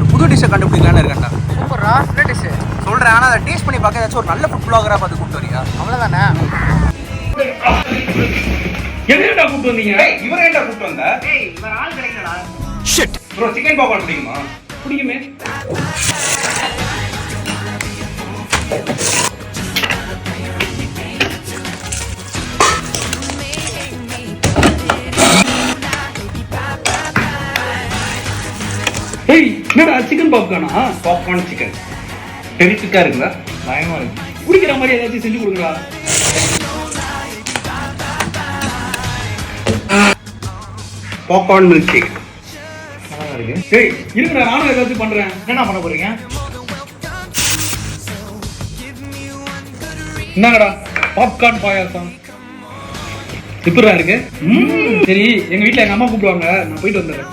ஒரு புது டிஷ்ஷை கண்டுபிடிக்கலான்னு இருக்கேன்டா. சூப்பரா, என்ன டிஷ் சொல்கிறேன், ஆனால் அதை டேஸ்ட் பண்ணி பார்க்க ஏதாச்சும் ஒரு நல்ல ஃபுட் பிளாகராக பார்த்து கூப்பிட்டு வரியா? அவ்வளோதானே. எங்கடா கூப்பிட்டு வந்தீங்க? இவரை ஏன்டா கூப்பிட்டு வந்த? இவர் ஆள் கிடைக்கலடா. ஷிட் ப்ரோ, சிக்கன் பாப்கார்ன் பிடிக்குமா? பிடிக்குமே. ஏய், என்னடா சிக்கன் பாப்கார்னா? பாப்கார்ன் சிக்கன் டெரிஃபிக்காக இருக்குல்ல? பயமா இருக்கு. குடிக்கிற மாதிரி ஏதாச்சும் செஞ்சு கொடுக்குறா. பாப்கார்ன் மில்க் ஷேக் நல்லா இருக்கு. ஏய், இருக்குடா, நானும் ஏதாச்சும் பண்றேன். என்ன பண்ண போறீங்க? என்னங்கடா பாப்கார்ன் பாயாசம் எப்படிடா இருக்கு? சரி, எங்க வீட்டுல எங்க அம்மா கூப்பிடுவாங்க, நான் போயிட்டு வந்துடுறேன்.